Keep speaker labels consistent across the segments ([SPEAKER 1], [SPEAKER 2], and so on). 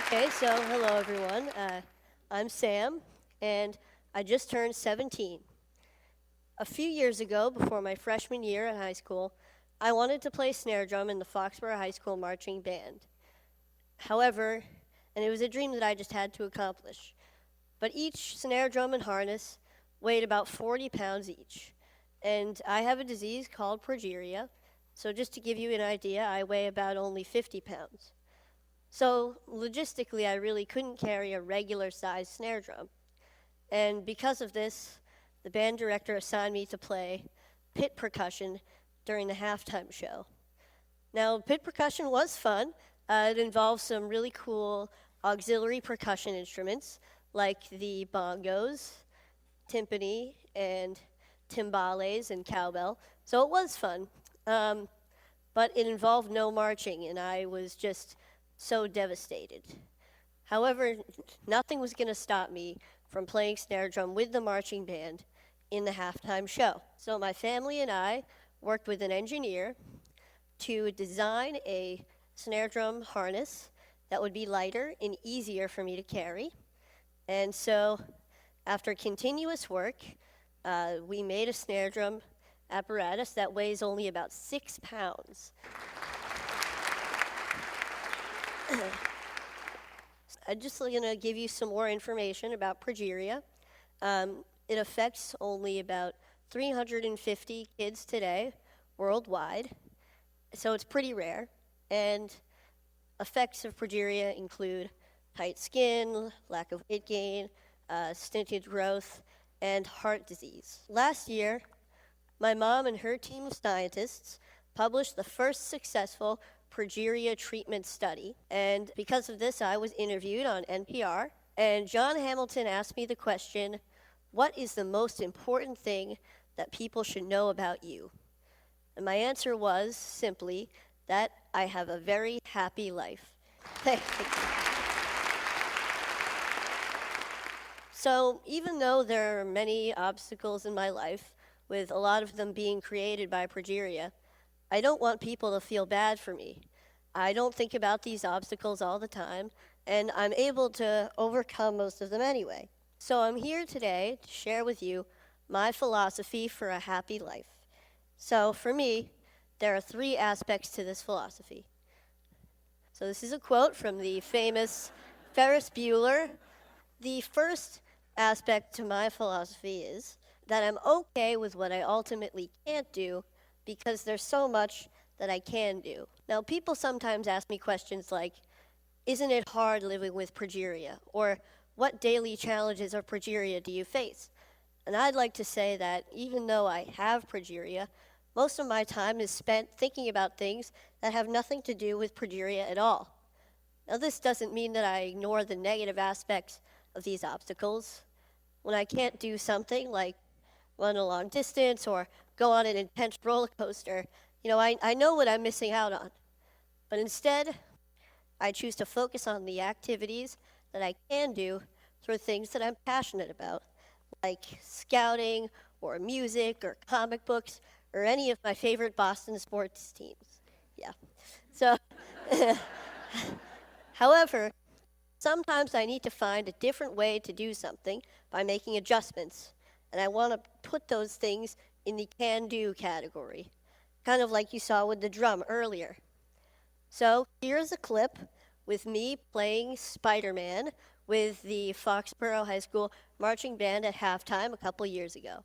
[SPEAKER 1] Okay, so hello everyone. I'm Sam, and I just turned 17. A few years ago, before my freshman year in high school, I wanted to play snare drum in the Foxborough High School marching band. However, and it was a dream that I just had to accomplish, but each snare drum and harness weighed about 40 pounds each. And I have a disease called progeria, so just to give you an idea, I weigh about only 50 pounds. So logistically, I really couldn't carry a regular sized snare drum. And because of this, the band director assigned me to play pit percussion during the halftime show. Now, pit percussion was fun. It involved some really cool auxiliary percussion instruments like the bongos, timpani, and timbales and cowbell. So it was fun. But it involved no marching, and I was just so devastated. However, nothing was going to stop me from playing snare drum with the marching band in the halftime show. So my family and I worked with an engineer to design a snare drum harness that would be lighter and easier for me to carry. And so after continuous work, we made a snare drum apparatus that weighs only about 6 pounds. I'm just going to give you some more information about progeria. It affects only about 350 kids today worldwide, so it's pretty rare. And effects of progeria include tight skin, lack of weight gain, stunted growth, and heart disease. Last year, my mom and her team of scientists published the first successful progeria treatment study, and because of this, I was interviewed on NPR, and John Hamilton asked me the question, what is the most important thing that people should know about you? And my answer was simply that I have a very happy life. So even though there are many obstacles in my life, with a lot of them being created by progeria, I don't want people to feel bad for me. I don't think about these obstacles all the time, and I'm able to overcome most of them anyway. So I'm here today to share with you my philosophy for a happy life. So for me, there are 3 aspects to this philosophy. So this is a quote from the famous Ferris Bueller. The first aspect to my philosophy is that I'm okay with what I ultimately can't do because there's so much that I can do. Now, people sometimes ask me questions like, isn't it hard living with progeria? Or what daily challenges of progeria do you face? And I'd like to say that even though I have progeria, most of my time is spent thinking about things that have nothing to do with progeria at all. Now, this doesn't mean that I ignore the negative aspects of these obstacles. When I can't do something like run a long distance or go on an intense roller coaster, I know what I'm missing out on. But instead, I choose to focus on the activities that I can do through things that I'm passionate about, like scouting or music or comic books or any of my favorite Boston sports teams. Yeah. So, however, sometimes I need to find a different way to do something by making adjustments, and I want to put those things in the can-do category, kind of like you saw with the drum earlier. So here's a clip with me playing Spider-Man with the Foxborough High School marching band at halftime a couple years ago.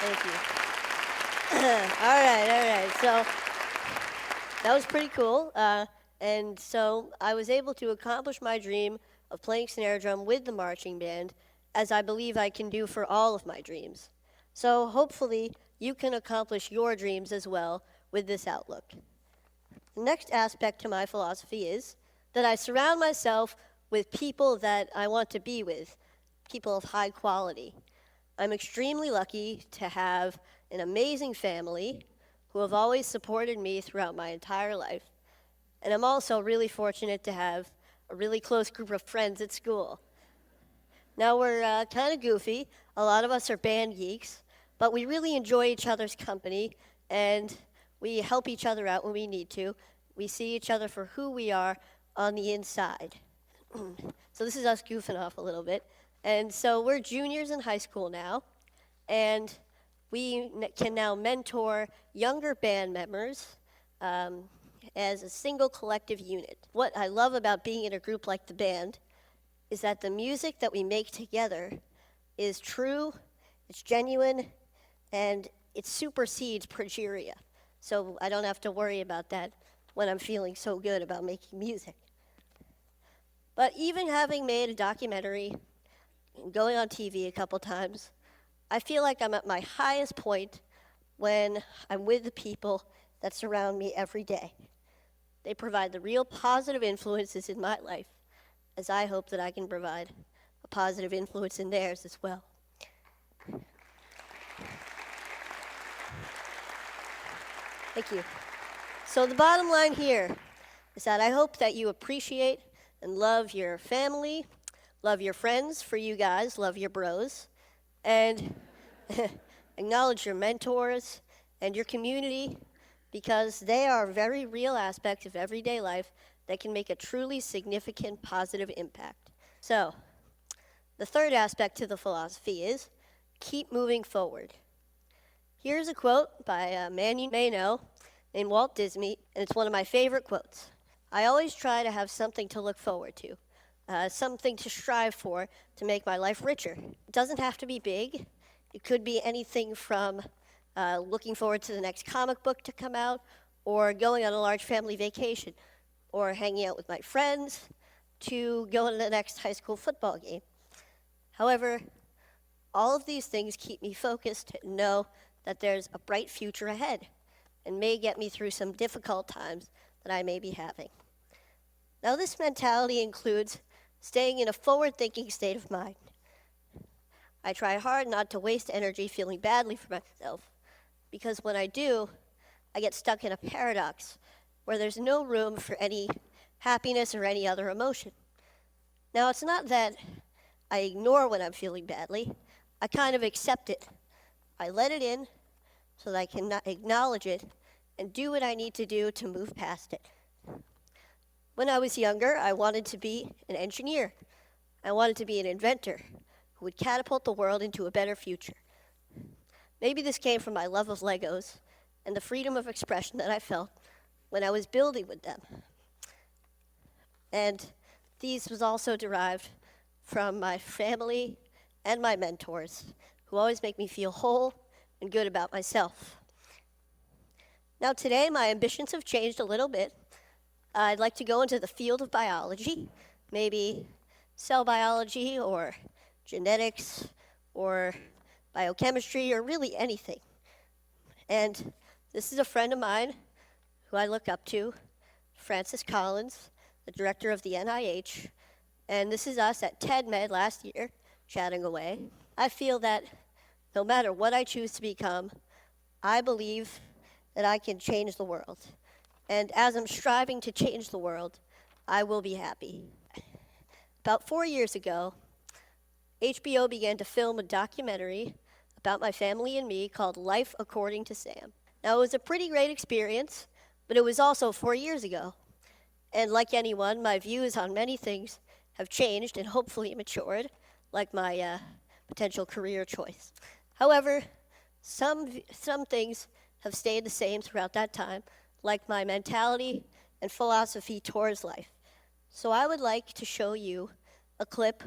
[SPEAKER 1] Thank you. All right. So that was pretty cool. And so I was able to accomplish my dream of playing snare drum with the marching band, as I believe I can do for all of my dreams. So hopefully you can accomplish your dreams as well with this outlook. The next aspect to my philosophy is that I surround myself with people that I want to be with, people of high quality. I'm extremely lucky to have an amazing family who have always supported me throughout my entire life. And I'm also really fortunate to have a really close group of friends at school. Now, we're kind of goofy. A lot of us are band geeks, but we really enjoy each other's company, and we help each other out when we need to. We see each other for who we are on the inside. So this is us goofing off a little bit. And so we're juniors in high school now, and we can now mentor younger band members as a single collective unit. What I love about being in a group like the band is that the music that we make together is true, it's genuine, and it supersedes progeria. So I don't have to worry about that when I'm feeling so good about making music. But even having made a documentary and going on TV a couple times, I feel like I'm at my highest point when I'm with the people that surround me every day. They provide the real positive influences in my life, as I hope that I can provide a positive influence in theirs as well. Thank you. So the bottom line here is that I hope that you appreciate and love your family, love your friends, for you guys, love your bros, and acknowledge your mentors and your community, because they are very real aspects of everyday life that can make a truly significant positive impact. So, the third aspect to the philosophy is keep moving forward. Here's a quote by a man you may know named Walt Disney, and it's one of my favorite quotes. I always try to have something to look forward to, something to strive for to make my life richer. It doesn't have to be big. It could be anything from looking forward to the next comic book to come out, or going on a large family vacation, or hanging out with my friends, to going to the next high school football game. However, all of these things keep me focused and know that there's a bright future ahead and may get me through some difficult times that I may be having. Now, this mentality includes staying in a forward-thinking state of mind. I try hard not to waste energy feeling badly for myself, because when I do, I get stuck in a paradox where there's no room for any happiness or any other emotion. Now, it's not that I ignore when I'm feeling badly. I kind of accept it. I let it in so that I can acknowledge it and do what I need to do to move past it. When I was younger, I wanted to be an engineer. I wanted to be an inventor who would catapult the world into a better future. Maybe this came from my love of Legos and the freedom of expression that I felt when I was building with them. And these was also derived from my family and my mentors, who always make me feel whole and good about myself. Now today, my ambitions have changed a little bit. I'd like to go into the field of biology, maybe cell biology or genetics or biochemistry or really anything. And this is a friend of mine who I look up to, Francis Collins, the director of the NIH, and this is us at TED-Med last year, chatting away. I feel that no matter what I choose to become, I believe that I can change the world. And as I'm striving to change the world, I will be happy. About 4 years ago, HBO began to film a documentary about my family and me called Life According to Sam. Now, it was a pretty great experience, but it was also 4 years ago. And like anyone, my views on many things have changed and hopefully matured, like my potential career choice. However, some things have stayed the same throughout that time, like my mentality and philosophy towards life. So I would like to show you a clip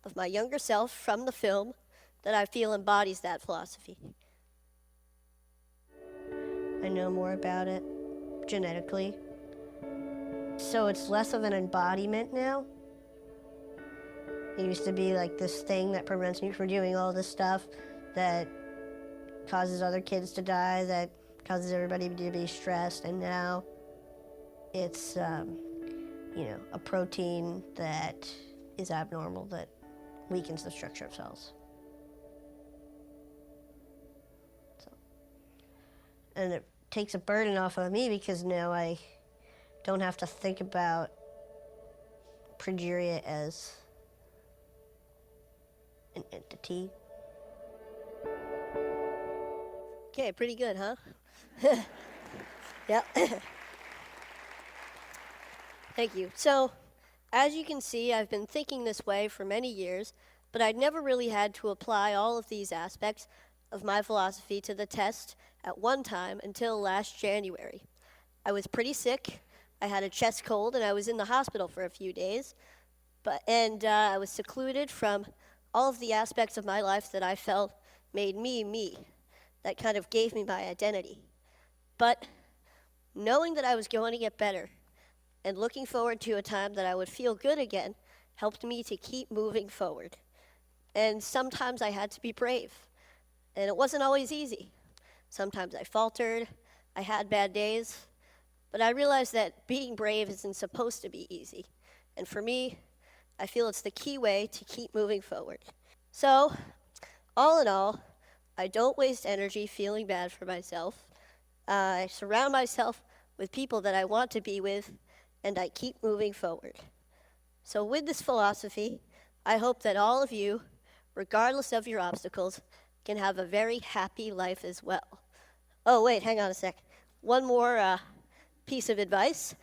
[SPEAKER 1] of my younger self from the film that I feel embodies that philosophy. I know more about it genetically.
[SPEAKER 2] So it's less of an embodiment now. It used to be like this thing that prevents me from doing all this stuff that causes other kids to die, that causes everybody to be stressed, and now it's, a protein that is abnormal, that weakens the structure of cells. And it takes a burden off of me because now I don't have to think about progeria as an entity.
[SPEAKER 1] Okay, pretty good, huh? Yep. Thank you. So, as you can see, I've been thinking this way for many years, but I'd never really had to apply all of these aspects of my philosophy to the test at one time until last January. I was pretty sick. I had a chest cold, and I was in the hospital for a few days. I was secluded from all of the aspects of my life that I felt made me, me. That kind of gave me my identity. But knowing that I was going to get better and looking forward to a time that I would feel good again helped me to keep moving forward. And sometimes I had to be brave. And it wasn't always easy. Sometimes I faltered, I had bad days, but I realized that being brave isn't supposed to be easy. And for me, I feel it's the key way to keep moving forward. So, all in all, I don't waste energy feeling bad for myself. I surround myself with people that I want to be with, and I keep moving forward. So with this philosophy, I hope that all of you, regardless of your obstacles, can have a very happy life as well. Oh, wait, hang on a sec. One more piece of advice.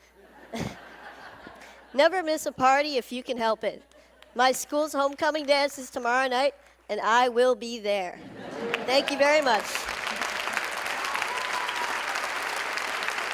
[SPEAKER 1] Never miss a party if you can help it. My school's homecoming dance is tomorrow night, and I will be there. Thank you very much.